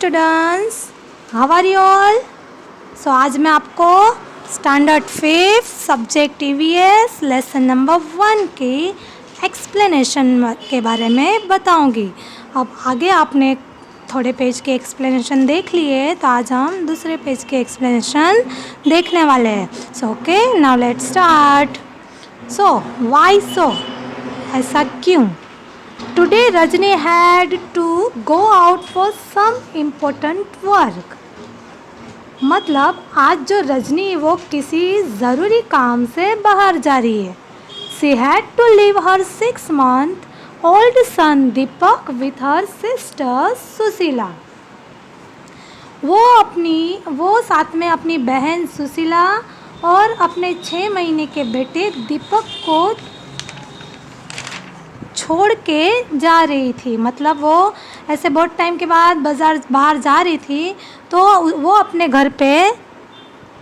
Students, how are you all? So आज मैं आपको standard 5 subject EVS lesson number 1 की एक्सप्लेनेशन के बारे में बताऊंगी। अब आगे आपने थोड़े पेज के एक्सप्लेनेशन देख लिए, तो आज हम दूसरे पेज के एक्सप्लेनेशन देखने वाले हैं। So okay, now let's start. So why so, ऐसा क्यों? Today Rajni had to go out for some important work। मतलब आज जो रजनी वो किसी ज़रूरी काम से बाहर जा रही है। She had to leave her 6-month-old son Deepak with her sister Sushila. वो साथ में अपनी बहन सुशीला और अपने 6 महीने के बेटे दीपक को छोड़ के जा रही थी। मतलब वो ऐसे बहुत टाइम के बाद बाहर जा रही थी, तो वो अपने घर पे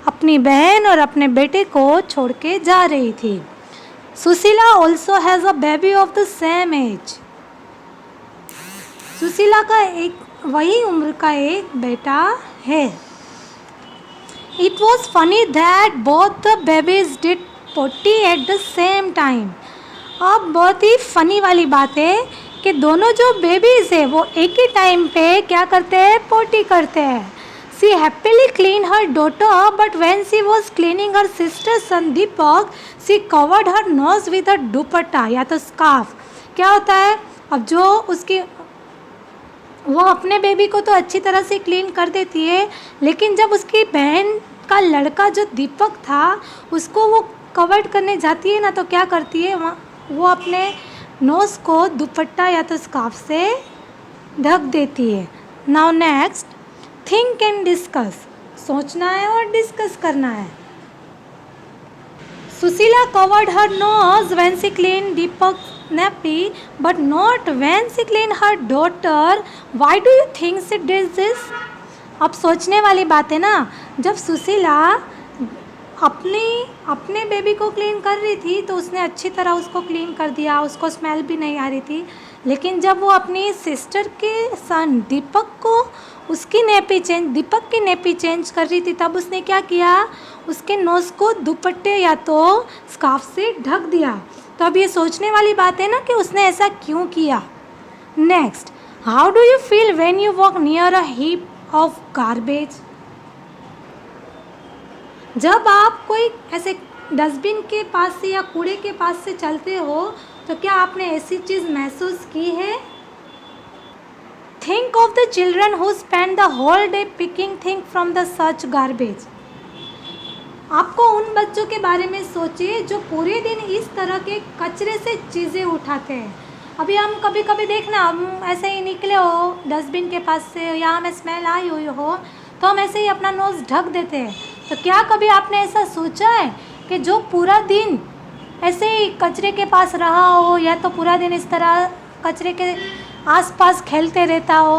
अपनी बहन और अपने बेटे को छोड़ के जा रही थी। Sushila also has a baby of the same age. Sushila का एक वही उम्र का एक बेटा है। It was funny that both the babies did potty at the same time. अब बहुत ही फ़नी वाली बात है कि दोनों जो बेबीज़ है वो एक ही टाइम पे क्या करते हैं, पोटी करते हैं। She happily clean her daughter, but when she was cleaning her sister son Deepak, she covered her nose with a dupatta या तो स्कार्फ। क्या होता है, अब जो वो अपने बेबी को तो अच्छी तरह से क्लीन कर देती है, लेकिन जब उसकी बहन का लड़का जो दीपक था उसको वो कवर्ड करने जाती है ना, तो क्या करती है, वो अपने नोज़ को दुपट्टा या तो स्कार्फ से ढक देती है। Now next, think and discuss. सोचना है और डिस्कस करना है। Sushila covered her nose when she clean Deepak nappy, but not when she clean her daughter. Why do you think she did this? अब सोचने वाली बात है ना, जब सुशीला अपने बेबी को क्लीन कर रही थी तो उसने अच्छी तरह उसको क्लीन कर दिया, उसको स्मेल भी नहीं आ रही थी। लेकिन जब वो अपनी सिस्टर के सन दीपक की नेपी चेंज कर रही थी, तब उसने क्या किया, उसके नोज़ को दुपट्टे या तो स्कार्फ से ढक दिया। तो अब ये सोचने वाली बात है ना कि उसने ऐसा क्यों किया। Next, how do you feel when you walk near a heap of garbage. जब आप कोई ऐसे डस्टबिन के पास से या कूड़े के पास से चलते हो, तो क्या आपने ऐसी चीज़ महसूस की है। Think of the children who spend the whole day picking thing from the such garbage. आपको उन बच्चों के बारे में सोचिए जो पूरे दिन इस तरह के कचरे से चीज़ें उठाते हैं। अभी हम कभी कभी देखना, हम ऐसे ही निकले हो डस्टबिन के पास से या हमें स्मेल आई हुई हो, तो हम ऐसे ही अपना नोज़ ढक देते हैं। तो क्या कभी आपने ऐसा सोचा है कि जो पूरा दिन ऐसे ही कचरे के पास रहा हो या तो पूरा दिन इस तरह कचरे के आसपास खेलते रहता हो।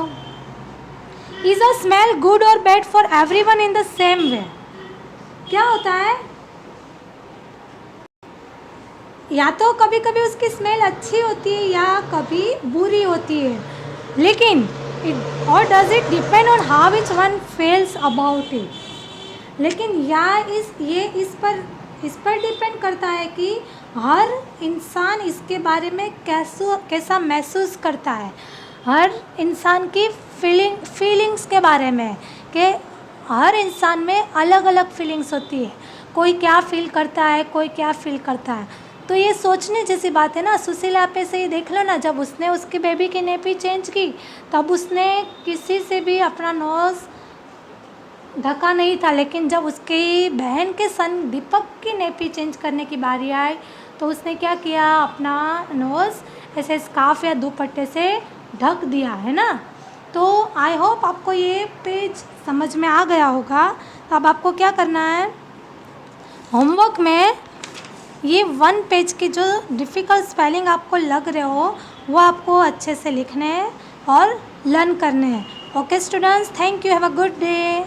इज़ अ स्मेल गुड और bad for everyone in the same way. क्या होता है, या तो कभी कभी उसकी स्मेल अच्छी होती है या कभी बुरी होती है, लेकिन और does it depend on how which one feels about it. लेकिन इस पर डिपेंड करता है कि हर इंसान इसके बारे में कैसा महसूस करता है। हर इंसान की फीलिंग्स के बारे में, कि हर इंसान में अलग अलग फीलिंग्स होती है। कोई क्या फील करता है, कोई क्या फील करता है। तो ये सोचने जैसी बात है ना। सुशीला पे से ही देख लो ना, जब उसने उसकी बेबी की नेपी चेंज की, तब उसने किसी से भी अपना नोज़ ढका नहीं था, लेकिन जब उसकी बहन के सन दीपक की नेपी चेंज करने की बारी आई, तो उसने क्या किया, अपना नोज़ ऐसे स्कार्फ या दुपट्टे से ढक दिया, है ना। तो आई होप आपको ये पेज समझ में आ गया होगा। तो अब आपको क्या करना है, होमवर्क में ये 1 पेज की जो डिफ़िकल्ट स्पेलिंग आपको लग रहे हो, वो आपको अच्छे से लिखने हैं और लर्न करने हैं। Okay students, thank you, have a good day.